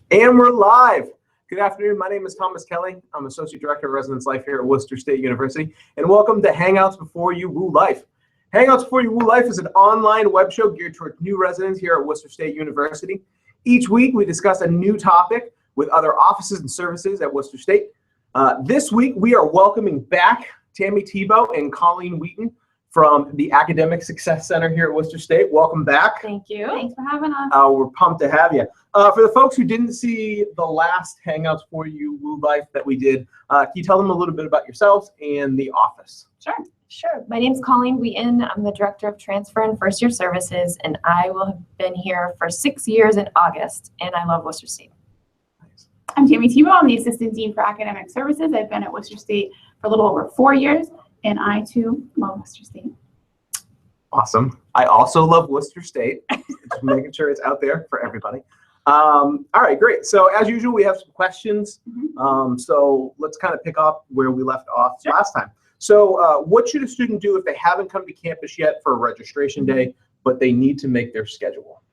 And we're live. Good afternoon. My name is Thomas Kelly. I'm Associate Director of Residence Life here at Worcester State University. And welcome to Hangouts Before You Woo Life. Hangouts Before You Woo Life is an online web show geared toward new residents here at Worcester State University. Each week, we discuss a new topic with other offices and services at Worcester State. This week, we are welcoming back Tammy Tebow and Colleen Wheaton from the Academic Success Center here at Worcester State. Welcome back. Thank you. Thanks for having us. We're pumped to have you. For the folks who didn't see the last Hangouts for You Woo Life that we did, can you tell them a little bit about yourselves and the office? Sure. My name's Colleen Wheaton. I'm the Director of Transfer and First Year Services, and I will have been here for 6 years in August, and I love Worcester State. Nice. I'm Tammy Tebow. I'm the Assistant Dean for Academic Services. I've been at Worcester State for a little over 4 years, and I too love Worcester State. Awesome. I also love Worcester State. Just making sure it's out there for everybody. All right, great. So as usual, we have some questions. So let's kind of pick up where we left off last time. So what should a student do if they haven't come to campus yet for registration day, but they need to make their schedule?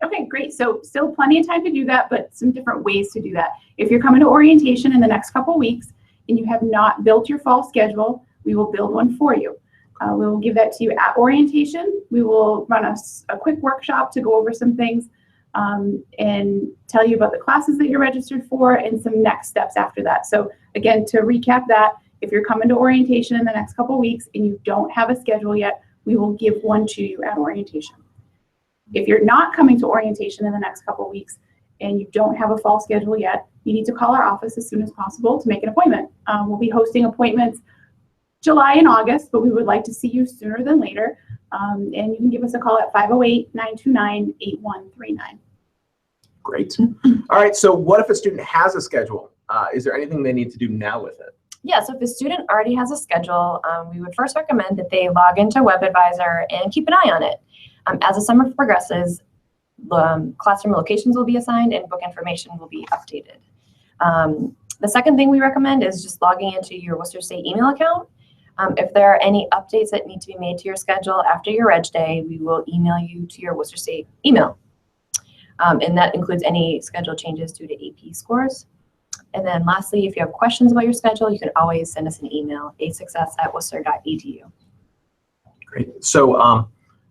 Okay, great. So still plenty of time to do that, but some different ways to do that. If you're coming to orientation in the next couple weeks and you have not built your fall schedule, we will build one for you. We will give that to you at orientation. We will run a quick workshop to go over some things and tell you about the classes that you're registered for and some next steps after that. So again, to recap that, if you're coming to orientation in the next couple weeks and you don't have a schedule yet, we will give one to you at orientation. If you're not coming to orientation in the next couple weeks and you don't have a fall schedule yet, you need to call our office as soon as possible to make an appointment. We'll be hosting appointments July and August, but we would like to see you sooner than later. And you can give us a call at 508-929-8139. Great. All right, so what if a student has a schedule? Is there anything they need to do now with it? Yeah, so if a student already has a schedule, we would first recommend that they log into Webadvisor and keep an eye on it. As the summer progresses, classroom locations will be assigned and book information will be updated. The second thing we recommend is just logging into your Worcester State email account. If there are any updates that need to be made to your schedule after your reg day, we will email you to your Worcester State email. And that includes any schedule changes due to AP scores. And then lastly, if you have questions about your schedule, you can always send us an email, asuccess@worcester.edu. Great. So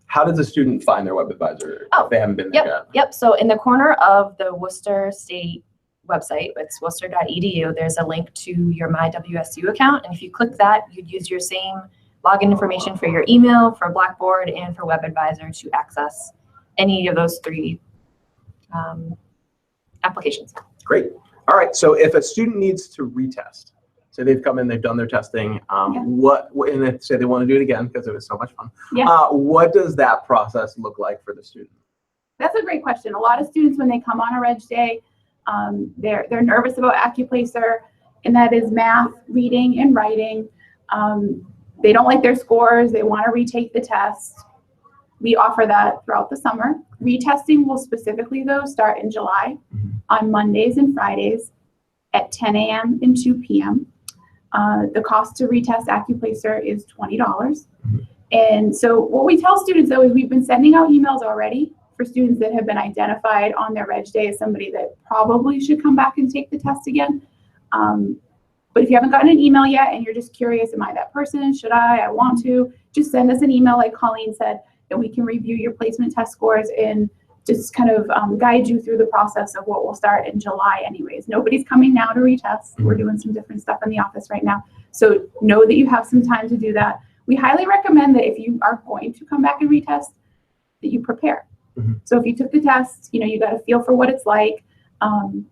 how does a student find their Webadvisor if they haven't been there yet? Yep. So in the corner of the Worcester State website, it's worcester.edu, there's a link to your MyWSU account. And if you click that, you'd use your same login information for your email, for Blackboard, and for Webadvisor to access any of those three applications. Great. All right, so if a student needs to retest, say they've come in, they've done their testing, and they say they want to do it again because it was so much fun, what does that process look like for the student? That's a great question. A lot of students, when they come on a reg day, they're nervous about AccuPlacer, and that is math, reading, and writing. They don't like their scores. They want to retake the test. We offer that throughout the summer. Retesting will specifically, though, start in July on Mondays and Fridays at 10 a.m. and 2 p.m. The cost to retest AccuPlacer is $20. And so what we tell students, though, is we've been sending out emails already for students that have been identified on their reg day as somebody that probably should come back and take the test again. But if you haven't gotten an email yet and you're just curious, am I that person? Should I want to? Just send us an email, like Colleen said, and we can review your placement test scores and just kind of guide you through the process of what will start in July anyways. Nobody's coming now to retest. We're doing some different stuff in the office right now. So know that you have some time to do that. We highly recommend that if you are going to come back and retest, that you prepare. So if you took the test, you got a feel for what it's like,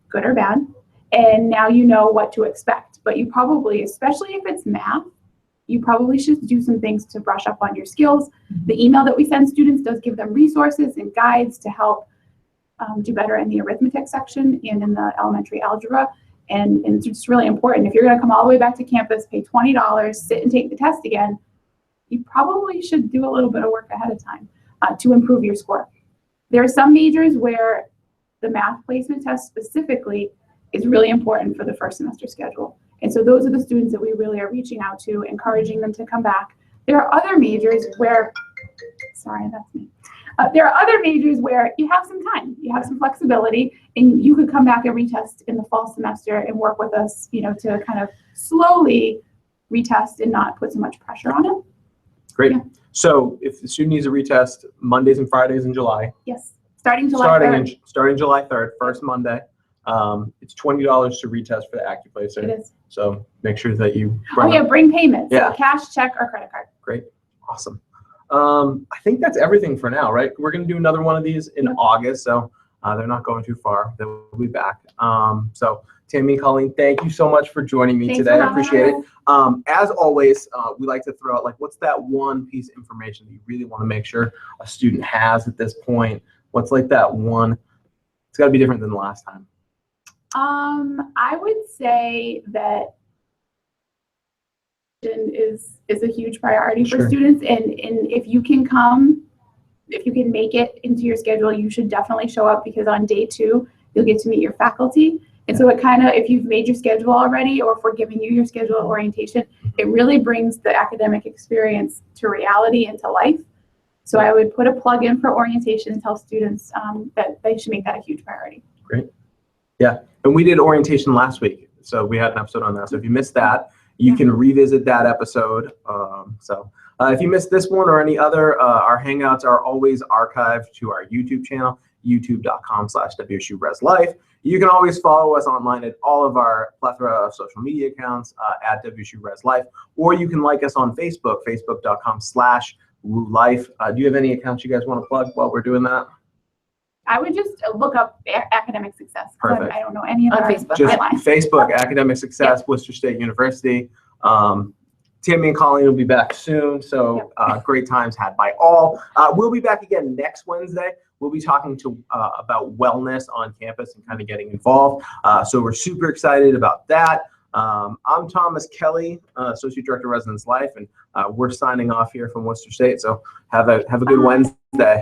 good or bad, and now you know what to expect. But you probably, especially if it's math, you probably should do some things to brush up on your skills. The email that we send students does give them resources and guides to help do better in the arithmetic section and in the elementary algebra. And it's just really important. If you're going to come all the way back to campus, pay $20, sit and take the test again, you probably should do a little bit of work ahead of time to improve your score. There are some majors where the math placement test specifically is really important for the first semester schedule. And so those are the students that we really are reaching out to, encouraging them to come back. There are other majors where, sorry, that's me. There are other majors where you have some time, you have some flexibility, and you could come back and retest in the fall semester and work with us, to kind of slowly retest and not put so much pressure on it. Great. Yeah. So if the student needs a retest Mondays and Fridays in July, Yes, starting July 3rd. starting July 3rd, first Monday, it's $20 to retest for the AccuPlacer. It is. So make sure that you Bring payment. Yeah. So cash, check, or credit card. Great. Awesome. I think that's everything for now, right? We're going to do another one of these in August, so they're not going too far. They'll be back. So Tammy and Colleen, thank you so much for joining me today. I appreciate it. As always, we like to throw out, like, what's that one piece of information that you really want to make sure a student has at this point? What's like that one? It's got to be different than the last time. I would say that is a huge priority for students, and if you can make it into your schedule, you should definitely show up, because on day 2 you'll get to meet your faculty. And so it kind of, if you've made your schedule already, or if we're giving you your schedule at orientation, it really brings the academic experience to reality and to life. So I would put a plug in for orientation and tell students that they should make that a huge priority. Great. Yeah, and we did orientation last week, so we had an episode on that. So if you missed that, you can revisit that episode. If you missed this one or any other, our Hangouts are always archived to our YouTube channel, youtube.com/WSUResLife. You can always follow us online at all of our plethora of social media accounts at WSUResLife, or you can like us on Facebook, facebook.com/WooLife. Do you have any accounts you guys want to plug while we're doing that? I would just look up academic success. Perfect. I don't know any of On our Facebook. Just guidelines. Facebook, Academic Success, Worcester State University. Tammy and Colleen will be back soon, so great times had by all. We'll be back again next Wednesday. We'll be talking about wellness on campus and kind of getting involved. So we're super excited about that. I'm Thomas Kelly, Associate Director of Residence Life, and we're signing off here from Worcester State. So have a good Wednesday.